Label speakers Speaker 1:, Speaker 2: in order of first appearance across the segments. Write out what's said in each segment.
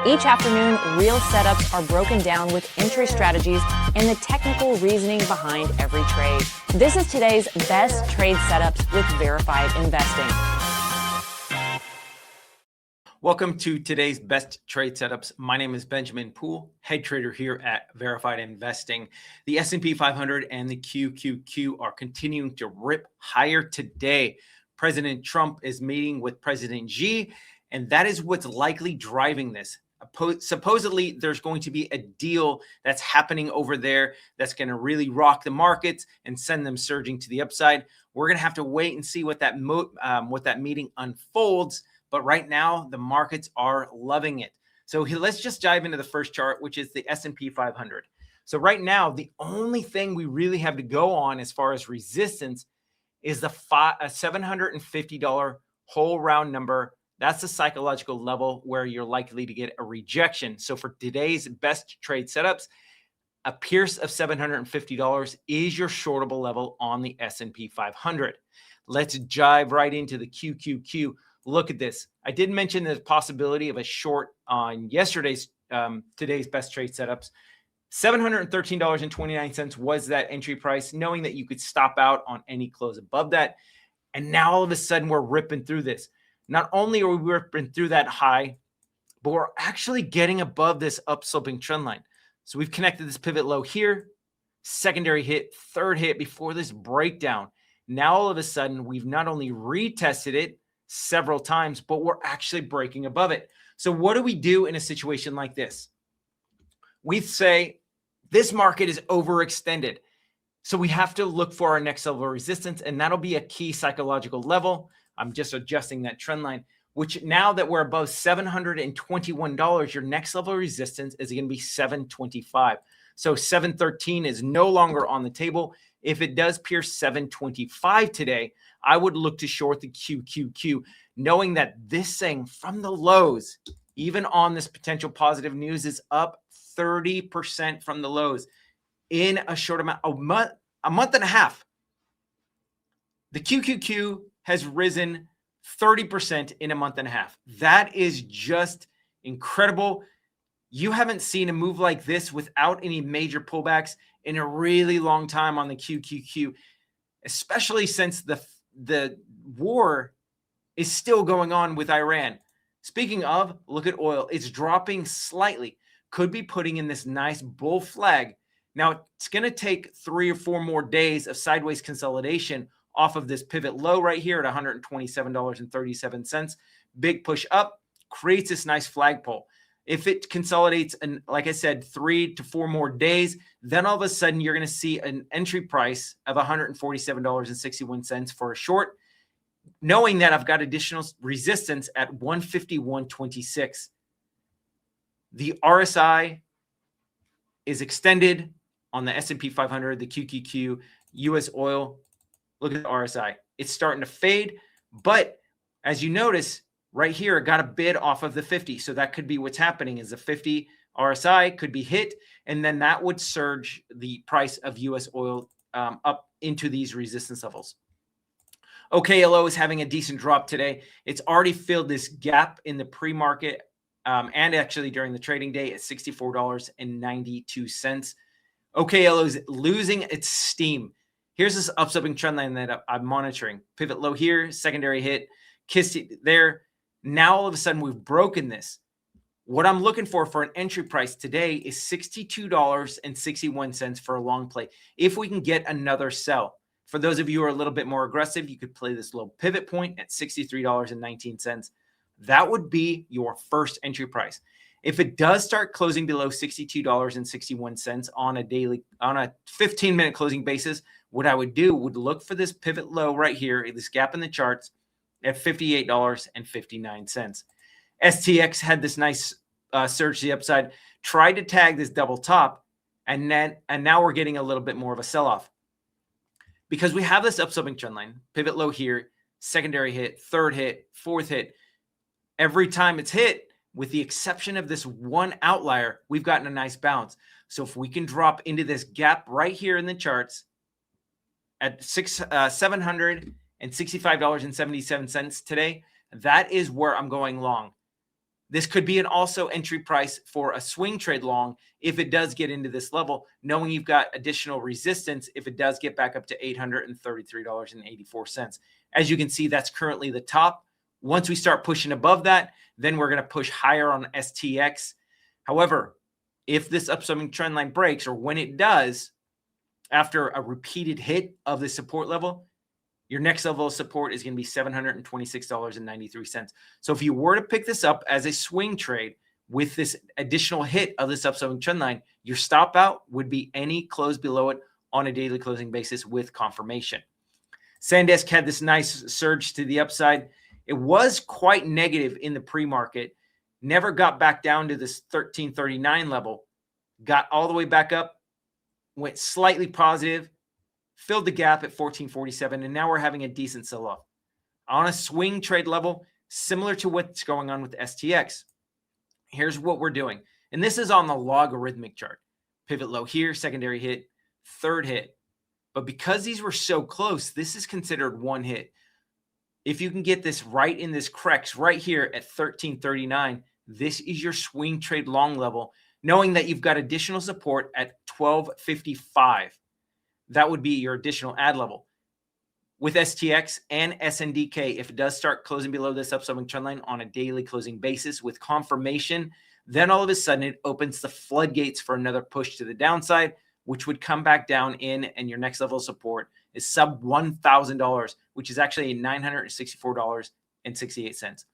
Speaker 1: Each afternoon, real setups are broken down with entry strategies and the technical reasoning behind every trade. This is today's best trade setups with Verified Investing.
Speaker 2: Welcome to today's best trade setups. My name is Benjamin Poole, head trader here at Verified Investing. The S&P 500 and the QQQ are continuing to rip higher today. President Trump is meeting with President Xi, and that is what's likely driving this. Supposedly, there's going to be a deal that's happening over there that's going to really rock the markets and send them surging to the upside. We're going to have to wait and see what that meeting unfolds. But right now, the markets are loving it. So let's just dive into the first chart, which is the S&P 500. So right now, the only thing we really have to go on as far as resistance is the $750 whole round number. That's the psychological level where you're likely to get a rejection. So for today's best trade setups, a pierce of $750 is your shortable level on the S&P 500. Let's dive right into the QQQ. Look at this. I did mention the possibility of a short on today's best trade setups. $713.29 was that entry price, knowing that you could stop out on any close above that. And now all of a sudden we're ripping through this. Not only are we ripping through that high, but we're actually getting above this upsloping trend line. So we've connected this pivot low here, secondary hit, third hit before this breakdown. Now all of a sudden we've not only retested it several times, but we're actually breaking above it. So what do we do in a situation like this? We say this market is overextended. So we have to look for our next level of resistance, and that'll be a key psychological level. I'm just adjusting that trend line, which now that we're above $721, your next level of resistance is going to be $725. So 713 is no longer on the table. If it does pierce 725 today, I would look to short the QQQ, knowing that this thing from the lows, even on this potential positive news, is up 30% from the lows in a short amount, a month and a half. The QQQ has risen 30% in a month and a half. That is just incredible. You haven't seen a move like this without any major pullbacks in a really long time on the QQQ, especially since the war is still going on with Iran. Speaking of, look at oil. It's dropping slightly. Could be putting in this nice bull flag. Now, it's going to take 3 or 4 more days of sideways consolidation off of this pivot low right here at $127.37. Big push up creates this nice flagpole. If it consolidates, and like I said, 3 to 4 more days, then all of a sudden you're going to see an entry price of $147.61 for a short, knowing that I've got additional resistance at 151.26. The RSI is extended on the S&P 500, the QQQ, US oil. Look at the RSI. It's starting to fade, but as you notice right here, it got a bid off of the 50. So that could be what's happening is the 50 RSI could be hit, and then that would surge the price of US oil up into these resistance levels. OKLO is having a decent drop today. It's already filled this gap in the pre-market and actually during the trading day at $64.92. OKLO is losing its steam. Here's this upsloping trend line that I'm monitoring. Pivot low here, secondary hit, kissed it there. Now all of a sudden we've broken this. What I'm looking for an entry price today is $62.61 for a long play. If we can get another sell. For those of you who are a little bit more aggressive, you could play this low pivot point at $63.19. That would be your first entry price. If it does start closing below $62.61 on a 15-minute closing basis, what I would do would look for this pivot low right here, this gap in the charts at $58.59. STX had this nice surge to the upside, tried to tag this double top, and now we're getting a little bit more of a sell-off. Because we have this upsloping trend line, pivot low here, secondary hit, third hit, fourth hit. Every time it's hit, with the exception of this one outlier, we've gotten a nice bounce. So if we can drop into this gap right here in the charts at $765.77 today, that is where I'm going long. This could be an also entry price for a swing trade long if it does get into this level, knowing you've got additional resistance if it does get back up to $833.84. As you can see, that's currently the top. Once we start pushing above that, then we're going to push higher on STX. However, if this upswing trend line breaks, or when it does, after a repeated hit of the support level, your next level of support is going to be $726.93. So if you were to pick this up as a swing trade with this additional hit of this upswing trend line, your stop out would be any close below it on a daily closing basis with confirmation. SanDisk had this nice surge to the upside. It was quite negative in the pre-market, never got back down to this 1339 level, got all the way back up, went slightly positive, filled the gap at 1447, and now we're having a decent sell-off. On a swing trade level, similar to what's going on with STX, here's what we're doing. And this is on the logarithmic chart. Pivot low here, secondary hit, third hit. But because these were so close, this is considered one hit. If you can get this right in this crux right here at 1339, this is your swing trade long level, knowing that you've got additional support at 1255. That would be your additional ad level. With STX and SNDK, if it does start closing below this upswing trend line on a daily closing basis with confirmation, then all of a sudden it opens the floodgates for another push to the downside, which would come back down in, and your next level of support is sub $1,000, which is actually $964.68.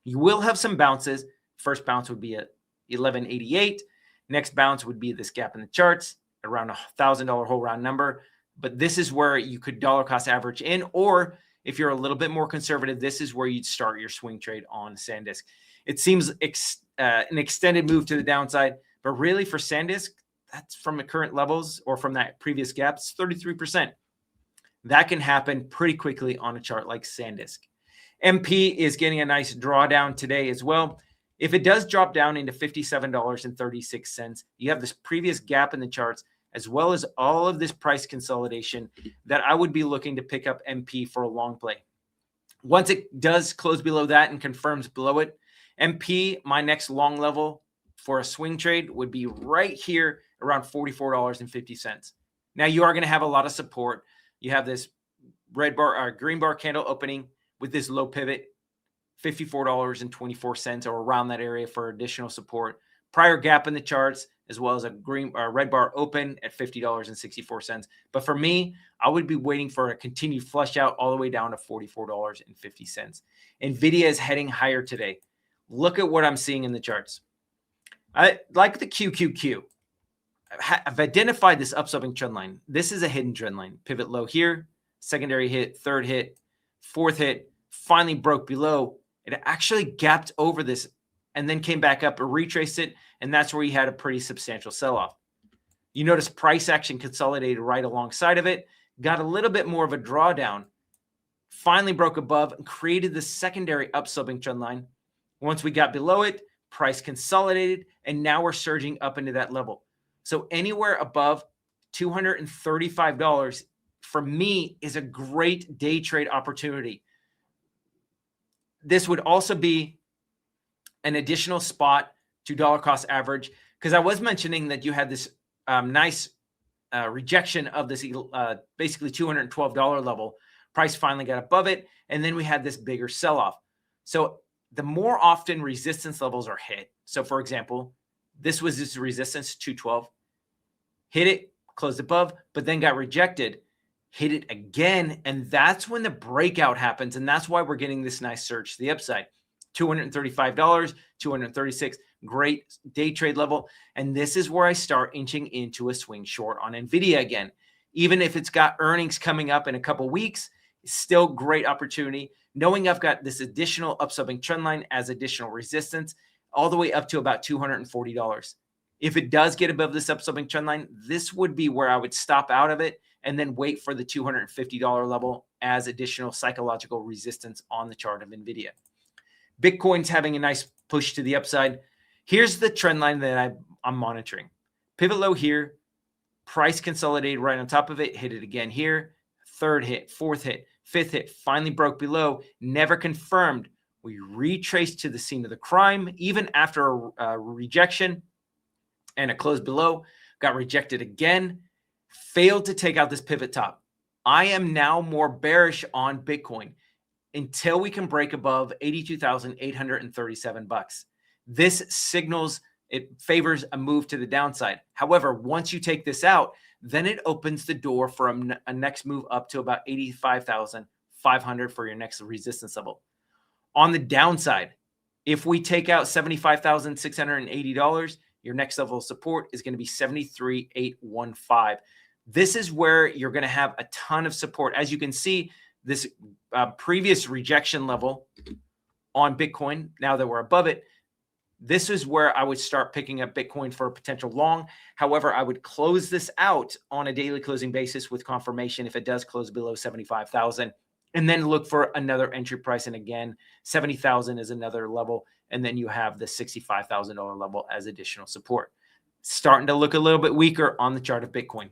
Speaker 2: You will have some bounces. First bounce would be at 1188. Next bounce would be this gap in the charts, around $1,000 whole round number. But this is where you could dollar cost average in, or if you're a little bit more conservative, this is where you'd start your swing trade on SanDisk. It seems an extended move to the downside, but really for SanDisk, that's from the current levels or from that previous gap, it's 33%. That can happen pretty quickly on a chart like SanDisk. MP is getting a nice drawdown today as well. If it does drop down into $57.36, you have this previous gap in the charts, as well as all of this price consolidation, that I would be looking to pick up MP for a long play. Once it does close below that and confirms below it, MP, my next long level for a swing trade would be right here around $44.50. Now you are going to have a lot of support. You have this red bar or green bar candle opening with this low pivot, $54.24 or around that area for additional support. Prior gap in the charts, as well as a red bar open at $50.64. But for me, I would be waiting for a continued flush out all the way down to $44.50. Nvidia is heading higher today. Look at what I'm seeing in the charts. I like the QQQ. I've identified this upswing trend line. This is a hidden trend line. Pivot low here, secondary hit, third hit, fourth hit, finally broke below. It actually gapped over this and then came back up and retraced it, and that's where you had a pretty substantial sell-off. You notice price action consolidated right alongside of it, got a little bit more of a drawdown, finally broke above and created the secondary upsloping trend line. Once we got below it, price consolidated, and now we're surging up into that level. So anywhere above $235 for me is a great day trade opportunity. This would also be an additional spot to dollar cost average, because I was mentioning that you had this nice rejection of this basically $212 level. Price finally got above it, and then we had this bigger sell-off. So the more often resistance levels are hit, so for example, this was this resistance 212, hit it, closed above, but then got rejected, hit it again, and that's when the breakout happens, and that's why we're getting this nice surge to the upside. $235, $236, great day trade level, and this is where I start inching into a swing short on Nvidia again. Even if it's got earnings coming up in a couple weeks, it's still great opportunity, knowing I've got this additional upswing trend line as additional resistance all the way up to about $240. If it does get above this upswing trend line, this would be where I would stop out of it and then wait for the $250 level as additional psychological resistance on the chart of Nvidia. Bitcoin's having a nice push to the upside. Here's the trend line that I'm monitoring. Pivot low here, price consolidated right on top of it, hit it again here, third hit, fourth hit, fifth hit, finally broke below, never confirmed We retraced to the scene of the crime, even after a rejection and a close below, got rejected again, failed to take out this pivot top. I am now more bearish on Bitcoin until we can break above 82,837 bucks. This signals, it favors a move to the downside. However, once you take this out, then it opens the door for a next move up to about 85,500 for your next resistance level. On the downside, if we take out $75,680, your next level of support is going to be 73,815. This is where you're going to have a ton of support. As you can see, this previous rejection level on Bitcoin, now that we're above it, this is where I would start picking up Bitcoin for a potential long. However, I would close this out on a daily closing basis with confirmation if it does close below 75,000. And then look for another entry price. And again, 70,000 is another level. And then you have the $65,000 level as additional support. Starting to look a little bit weaker on the chart of Bitcoin.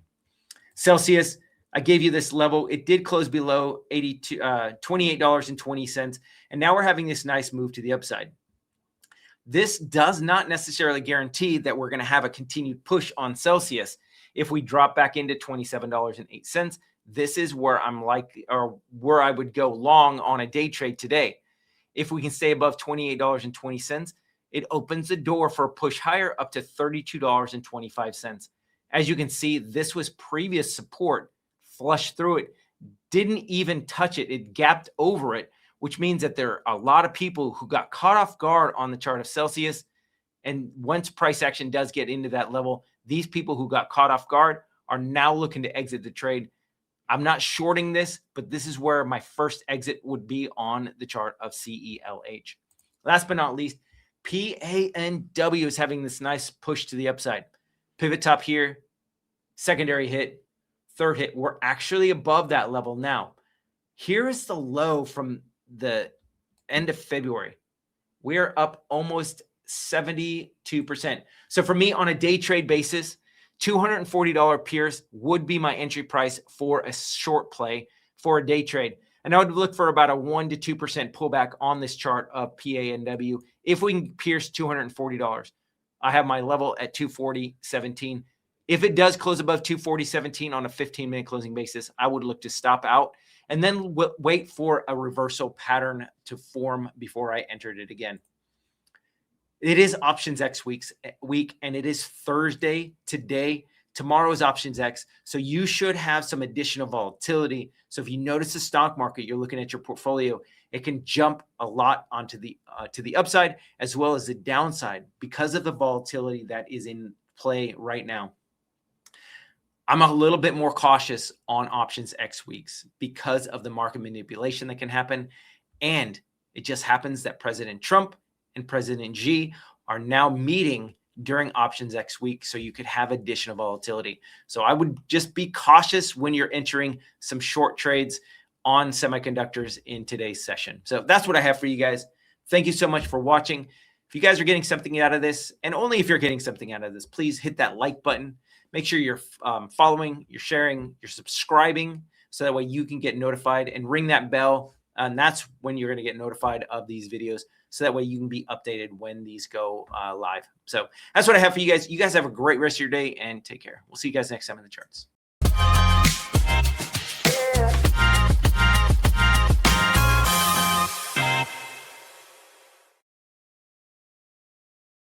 Speaker 2: Celsius, I gave you this level. It did close below $28.20. And now we're having this nice move to the upside. This does not necessarily guarantee that we're going to have a continued push on Celsius. If we drop back into $27.08, this is where where I would go long on a day trade today. If we can stay above $28.20, it opens the door for a push higher up to $32.25. As you can see, this was previous support, flushed through it, didn't even touch it. It gapped over it, which means that there are a lot of people who got caught off guard on the chart of Celsius. And once price action does get into that level, these people who got caught off guard are now looking to exit the trade. I'm not shorting this, but this is where my first exit would be on the chart of CELH. Last but not least, PANW is having this nice push to the upside. Pivot top here, secondary hit, third hit. We're actually above that level now. Here is the low from the end of February. We're up almost 72%. So for me on a day trade basis, $240 Pierce would be my entry price for a short play for a day trade. And I would look for about a 1 to 2% pullback on this chart of PANW if we can pierce $240. I have my level at 240.17. If it does close above 240.17 on a 15-minute closing basis, I would look to stop out and then wait for a reversal pattern to form before I entered it again. It is Options X week, and it is Thursday today. Tomorrow is Options X, so you should have some additional volatility. So if you notice the stock market, you're looking at your portfolio, it can jump a lot onto the to the upside as well as the downside because of the volatility that is in play right now. I'm a little bit more cautious on Options X weeks because of the market manipulation that can happen, and it just happens that President Trump and President Xi are now meeting during Options X week, so you could have additional volatility. So I would just be cautious when you're entering some short trades on semiconductors in today's session. So that's what I have for you guys. Thank you so much for watching. If you guys are getting something out of this, and only if you're getting something out of this, please hit that like button. Make sure you're following, you're sharing, you're subscribing, so that way you can get notified, and ring that bell. And that's when you're going to get notified of these videos. So that way you can be updated when these go live. So that's what I have for you guys. You guys have a great rest of your day and take care. We'll see you guys next time in the charts.